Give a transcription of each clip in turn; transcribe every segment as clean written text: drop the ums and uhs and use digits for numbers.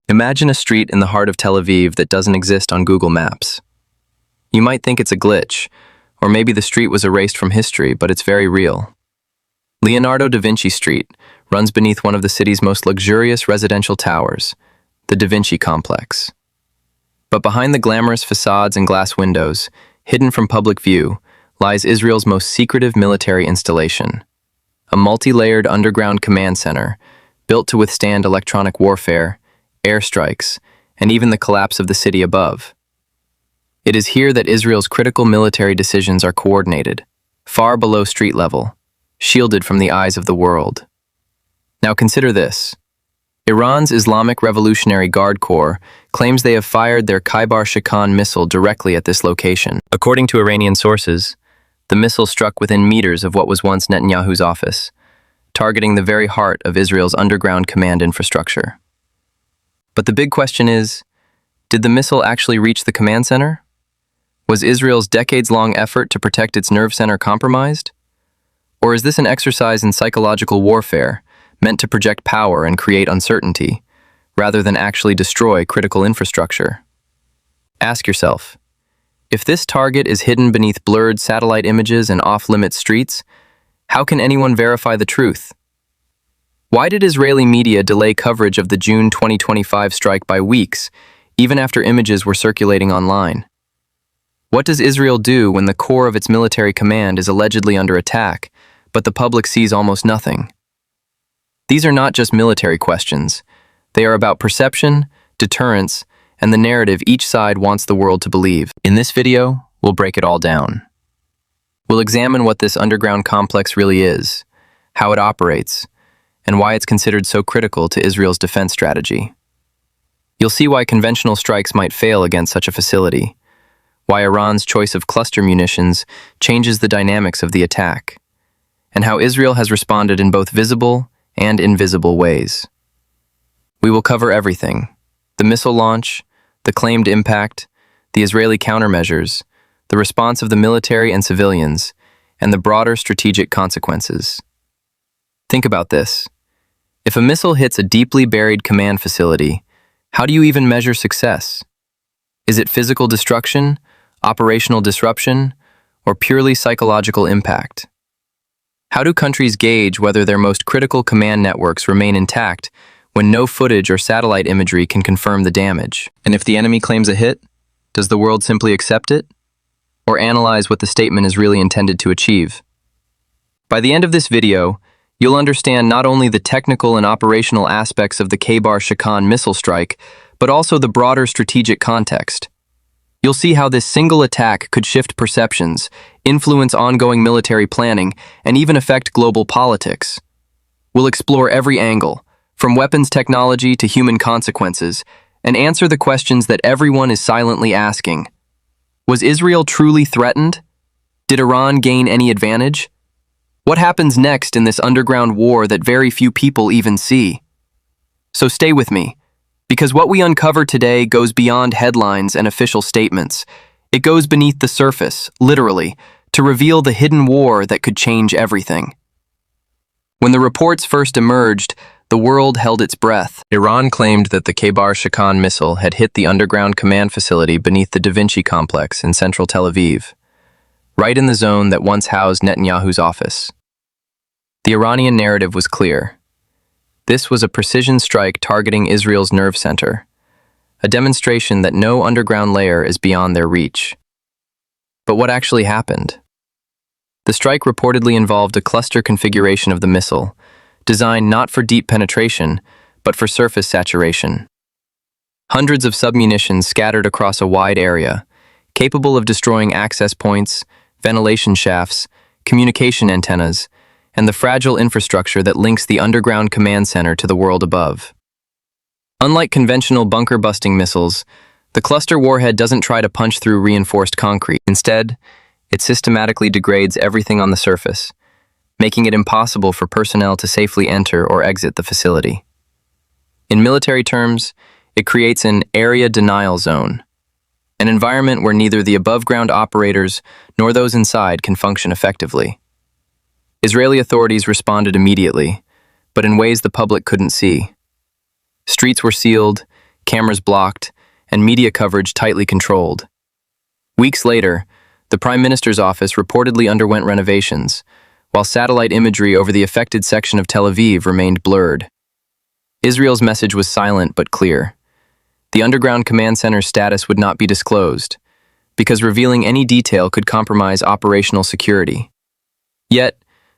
Imagine a street in the heart of Tel Aviv that doesn't exist on Google Maps. You might think it's a glitch, or maybe the street was erased from history, but it's very real. Leonardo da Vinci Street runs beneath one of the city's most luxurious residential towers, the Da Vinci Complex. But behind the glamorous facades and glass windows, hidden from public view, lies Israel's most secretive military installation, a multi-layered underground command center built to withstand electronic warfare, airstrikes, and even the collapse of the city above. It is here that Israel's critical military decisions are coordinated, far below street level, shielded from the eyes of the world. Now consider this. Iran's Islamic Revolutionary Guard Corps claims they have fired their Kheibar Shekan missile directly at this location. According to Iranian sources, the missile struck within meters of what was once Netanyahu's office, targeting the very heart of Israel's underground command infrastructure. But the big question is, did the missile actually reach the command center? Was Israel's decades-long effort to protect its nerve center compromised? Or is this an exercise in psychological warfare meant to project power and create uncertainty, rather than actually destroy critical infrastructure? Ask yourself, if this target is hidden beneath blurred satellite images and off-limits streets, how can anyone verify the truth? Why did Israeli media delay coverage of the June 2025 strike by weeks, even after images were circulating online? What does Israel do when the core of its military command is allegedly under attack, but the public sees almost nothing? These are not just military questions. They are about perception, deterrence, and the narrative each side wants the world to believe. In this video, we'll break it all down. We'll examine what this underground complex really is, how it operates, and why it's considered so critical to Israel's defense strategy. You'll see why conventional strikes might fail against such a facility, why Iran's choice of cluster munitions changes the dynamics of the attack, and how Israel has responded in both visible and invisible ways. We will cover everything: the missile launch, the claimed impact, the Israeli countermeasures, the response of the military and civilians, and the broader strategic consequences. Think about this. If a missile hits a deeply buried command facility, how do you even measure success? Is it physical destruction, operational disruption, or purely psychological impact? How do countries gauge whether their most critical command networks remain intact when no footage or satellite imagery can confirm the damage? And if the enemy claims a hit, does the world simply accept it? Or analyze what the statement is really intended to achieve? By the end of this video, you'll understand not only the technical and operational aspects of the Kheibar Shekan missile strike, but also the broader strategic context. You'll see how this single attack could shift perceptions, influence ongoing military planning, and even affect global politics. We'll explore every angle, from weapons technology to human consequences, and answer the questions that everyone is silently asking. Was Israel truly threatened? Did Iran gain any advantage? What happens next in this underground war that very few people even see? So stay with me, because what we uncover today goes beyond headlines and official statements. It goes beneath the surface, literally, to reveal the hidden war that could change everything. When the reports first emerged, the world held its breath. Iran claimed that the Kheibar Shekan missile had hit the underground command facility beneath the Da Vinci complex in central Tel Aviv, right in the zone that once housed Netanyahu's office. The Iranian narrative was clear. This was a precision strike targeting Israel's nerve center, a demonstration that no underground layer is beyond their reach. But what actually happened? The strike reportedly involved a cluster configuration of the missile, designed not for deep penetration, but for surface saturation. Hundreds of submunitions scattered across a wide area, capable of destroying access points, ventilation shafts, communication antennas, and the fragile infrastructure that links the underground command center to the world above. Unlike conventional bunker-busting missiles, the cluster warhead doesn't try to punch through reinforced concrete. Instead, it systematically degrades everything on the surface, making it impossible for personnel to safely enter or exit the facility. In military terms, it creates an area denial zone, an environment where neither the above-ground operators nor those inside can function effectively. Israeli authorities responded immediately, but in ways the public couldn't see. Streets were sealed, cameras blocked, and media coverage tightly controlled. Weeks later, the Prime Minister's office reportedly underwent renovations, while satellite imagery over the affected section of Tel Aviv remained blurred. Israel's message was silent but clear. The underground command center's status would not be disclosed, because revealing any detail could compromise operational security. Yet,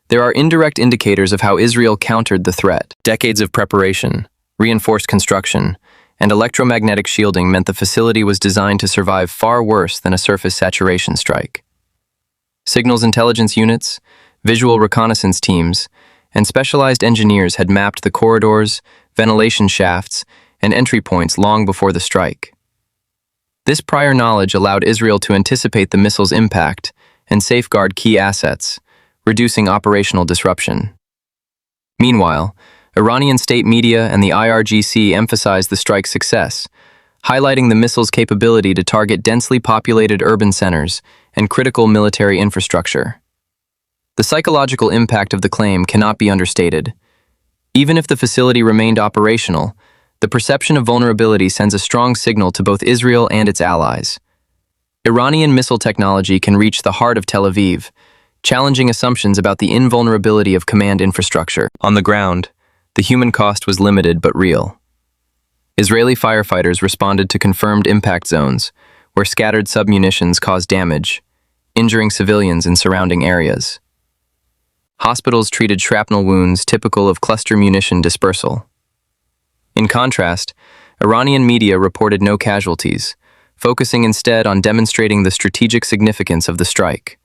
there are indirect indicators of how Israel countered the threat. Decades of preparation, reinforced construction, and electromagnetic shielding meant the facility was designed to survive far worse than a surface saturation strike. Signals intelligence units, visual reconnaissance teams, and specialized engineers had mapped the corridors, ventilation shafts, and entry points long before the strike. This prior knowledge allowed Israel to anticipate the missile's impact and safeguard key assets, reducing operational disruption. Meanwhile, Iranian state media and the IRGC emphasized the strike's success, highlighting the missile's capability to target densely populated urban centers and critical military infrastructure. The psychological impact of the claim cannot be understated. Even if the facility remained operational, the perception of vulnerability sends a strong signal to both Israel and its allies. Iranian missile technology can reach the heart of Tel Aviv, challenging assumptions about the invulnerability of command infrastructure. On the ground, the human cost was limited but real. Israeli firefighters responded to confirmed impact zones, where scattered submunitions caused damage, injuring civilians in surrounding areas. Hospitals treated shrapnel wounds typical of cluster munition dispersal. In contrast, Iranian media reported no casualties, focusing instead on demonstrating the strategic significance of the strike.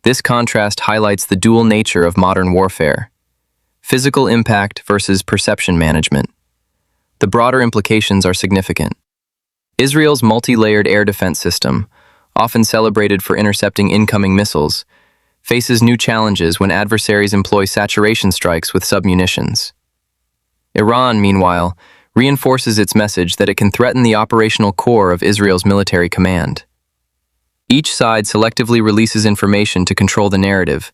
This contrast highlights the dual nature of modern warfare: physical impact versus perception management. The broader implications are significant. Israel's multi-layered air defense system, often celebrated for intercepting incoming missiles, faces new challenges when adversaries employ saturation strikes with submunitions. Iran, meanwhile, reinforces its message that it can threaten the operational core of Israel's military command. Each side selectively releases information to control the narrative,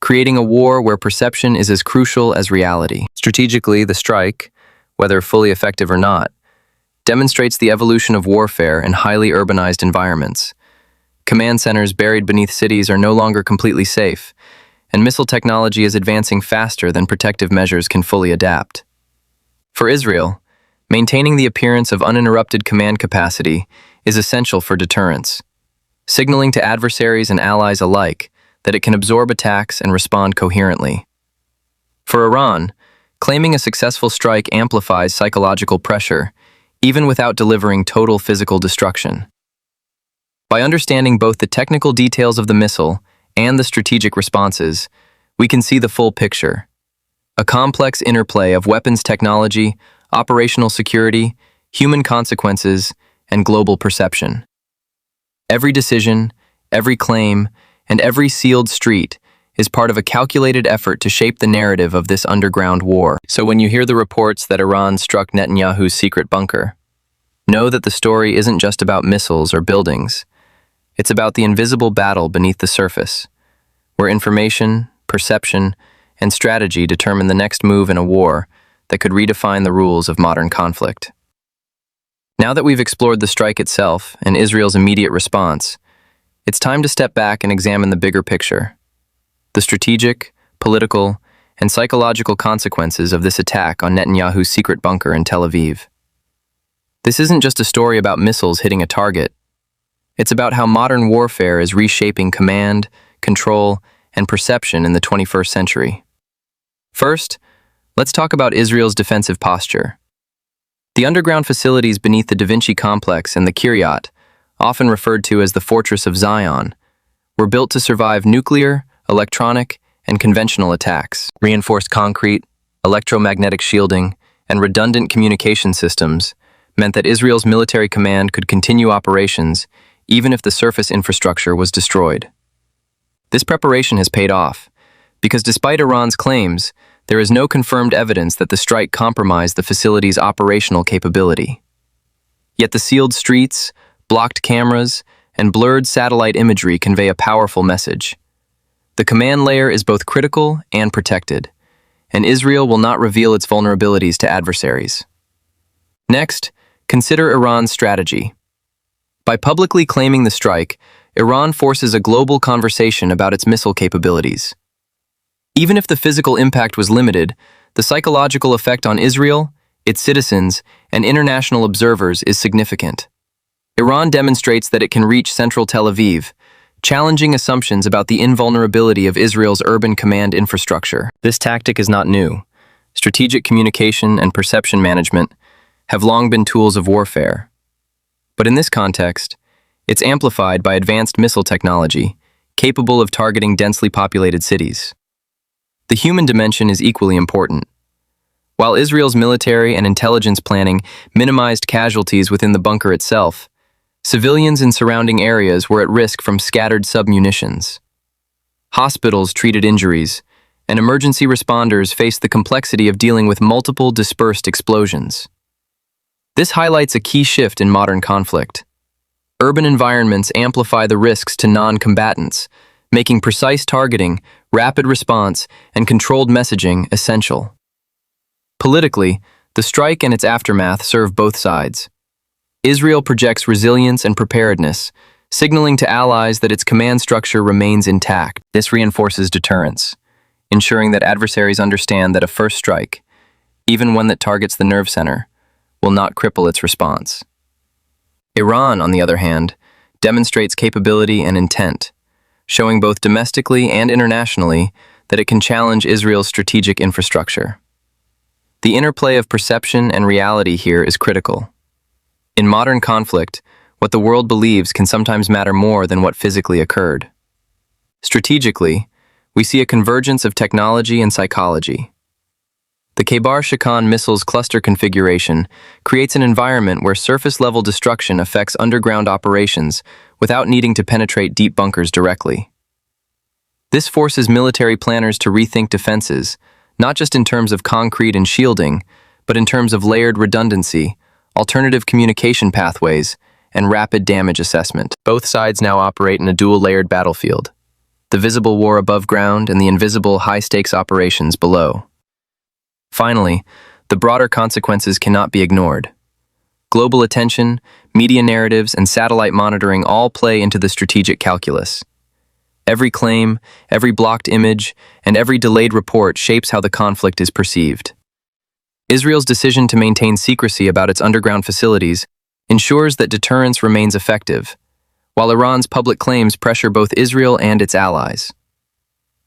creating a war where perception is as crucial as reality. Strategically, the strike, whether fully effective or not, demonstrates the evolution of warfare in highly urbanized environments. Command centers buried beneath cities are no longer completely safe, and missile technology is advancing faster than protective measures can fully adapt. For Israel, maintaining the appearance of uninterrupted command capacity is essential for deterrence, signaling to adversaries and allies alike that it can absorb attacks and respond coherently. For Iran, claiming a successful strike amplifies psychological pressure, even without delivering total physical destruction. By understanding both the technical details of the missile and the strategic responses, we can see the full picture: a complex interplay of weapons technology, operational security, human consequences, and global perception. Every decision, every claim, and every sealed street is part of a calculated effort to shape the narrative of this underground war. So when you hear the reports that Iran struck Netanyahu's secret bunker, know that the story isn't just about missiles or buildings. It's about the invisible battle beneath the surface, where information, perception, and strategy determine the next move in a war that could redefine the rules of modern conflict. Now that we've explored the strike itself and Israel's immediate response, it's time to step back and examine the bigger picture: the strategic, political, and psychological consequences of this attack on Netanyahu's secret bunker in Tel Aviv. This isn't just a story about missiles hitting a target. It's about how modern warfare is reshaping command, control, and perception in the 21st century. First, let's talk about Israel's defensive posture. The underground facilities beneath the Da Vinci complex and the Kiryat, often referred to as the Fortress of Zion, were built to survive nuclear, electronic, and conventional attacks. Reinforced concrete, electromagnetic shielding, and redundant communication systems meant that Israel's military command could continue operations even if the surface infrastructure was destroyed. This preparation has paid off, because despite Iran's claims, there is no confirmed evidence that the strike compromised the facility's operational capability. Yet the sealed streets, blocked cameras, and blurred satellite imagery convey a powerful message. The command layer is both critical and protected, and Israel will not reveal its vulnerabilities to adversaries. Next, Consider Iran's strategy. By publicly claiming the strike, Iran forces a global conversation about its missile capabilities. Even if the physical impact was limited, the psychological effect on Israel, its citizens, and international observers is significant. Iran demonstrates that it can reach central Tel Aviv, challenging assumptions about the invulnerability of Israel's urban command infrastructure. This tactic is not new. Strategic communication and perception management have long been tools of warfare. But in this context, it's amplified by advanced missile technology, capable of targeting densely populated cities. The human dimension is equally important. While Israel's military and intelligence planning minimized casualties within the bunker itself, civilians in surrounding areas were at risk from scattered submunitions. Hospitals treated injuries, and emergency responders faced the complexity of dealing with multiple dispersed explosions. This highlights a key shift in modern conflict. Urban environments amplify the risks to non-combatants, making precise targeting, rapid response, and controlled messaging essential. Politically, the strike and its aftermath serve both sides. Israel projects resilience and preparedness, signaling to allies that its command structure remains intact. This reinforces deterrence, ensuring that adversaries understand that a first strike, even one that targets the nerve center, will not cripple its response. Iran, on the other hand, demonstrates capability and intent, showing both domestically and internationally that it can challenge Israel's strategic infrastructure. The interplay of perception and reality here is critical. In modern conflict, what the world believes can sometimes matter more than what physically occurred. Strategically, we see a convergence of technology and psychology. The Kheibar Shekan missile's cluster configuration creates an environment where surface-level destruction affects underground operations without needing to penetrate deep bunkers directly. This forces military planners to rethink defenses, not just in terms of concrete and shielding, but in terms of layered redundancy, alternative communication pathways, and rapid damage assessment. Both sides now operate in a dual-layered battlefield, the visible war above ground and the invisible high-stakes operations below. Finally, the broader consequences cannot be ignored. Global attention, media narratives, and satellite monitoring all play into the strategic calculus. Every claim, every blocked image, and every delayed report shapes how the conflict is perceived. Israel's decision to maintain secrecy about its underground facilities ensures that deterrence remains effective, while Iran's public claims pressure both Israel and its allies.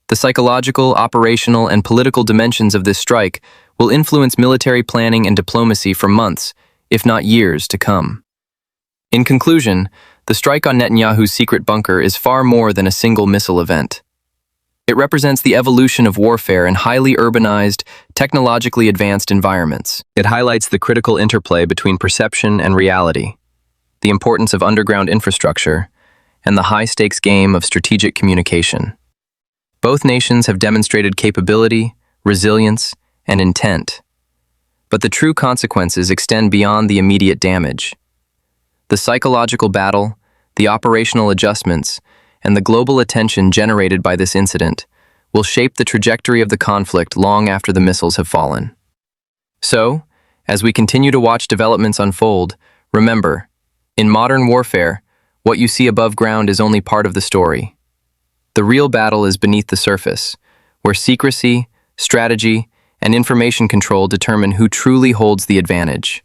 The psychological, operational, and political dimensions of this strike will influence military planning and diplomacy for months, if not years, to come. In conclusion, the strike on Netanyahu's secret bunker is far more than a single missile event. It represents the evolution of warfare in highly urbanized, technologically advanced environments. It highlights the critical interplay between perception and reality, the importance of underground infrastructure, and the high-stakes game of strategic communication. Both nations have demonstrated capability, resilience, and intent. But the true consequences extend beyond the immediate damage. The psychological battle, the operational adjustments, and the global attention generated by this incident will shape the trajectory of the conflict long after the missiles have fallen. So, as we continue to watch developments unfold, remember, in modern warfare, what you see above ground is only part of the story. The real battle is beneath the surface, where secrecy, strategy, and information control determine who truly holds the advantage.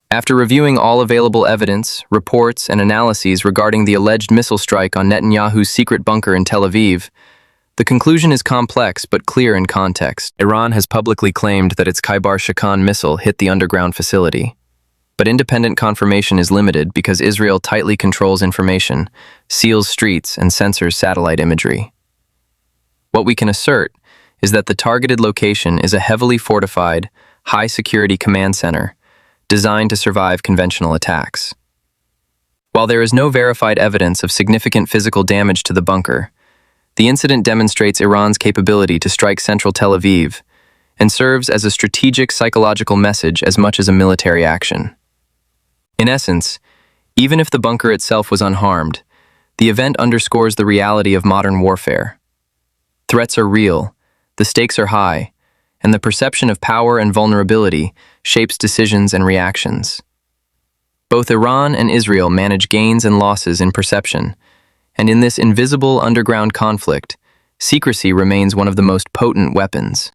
After reviewing all available evidence, reports, and analyses regarding the alleged missile strike on Netanyahu's secret bunker in Tel Aviv, the conclusion is complex but clear in context. Iran has publicly claimed that its Kheibar Shekan missile hit the underground facility. But independent confirmation is limited because Israel tightly controls information, seals streets, and censors satellite imagery. What we can assert is that the targeted location is a heavily fortified, high-security command center designed to survive conventional attacks. While there is no verified evidence of significant physical damage to the bunker, the incident demonstrates Iran's capability to strike central Tel Aviv and serves as a strategic psychological message as much as a military action. In essence, even if the bunker itself was unharmed, the event underscores the reality of modern warfare. Threats are real, the stakes are high, and the perception of power and vulnerability shapes decisions and reactions. Both Iran and Israel manage gains and losses in perception, and in this invisible underground conflict, secrecy remains one of the most potent weapons.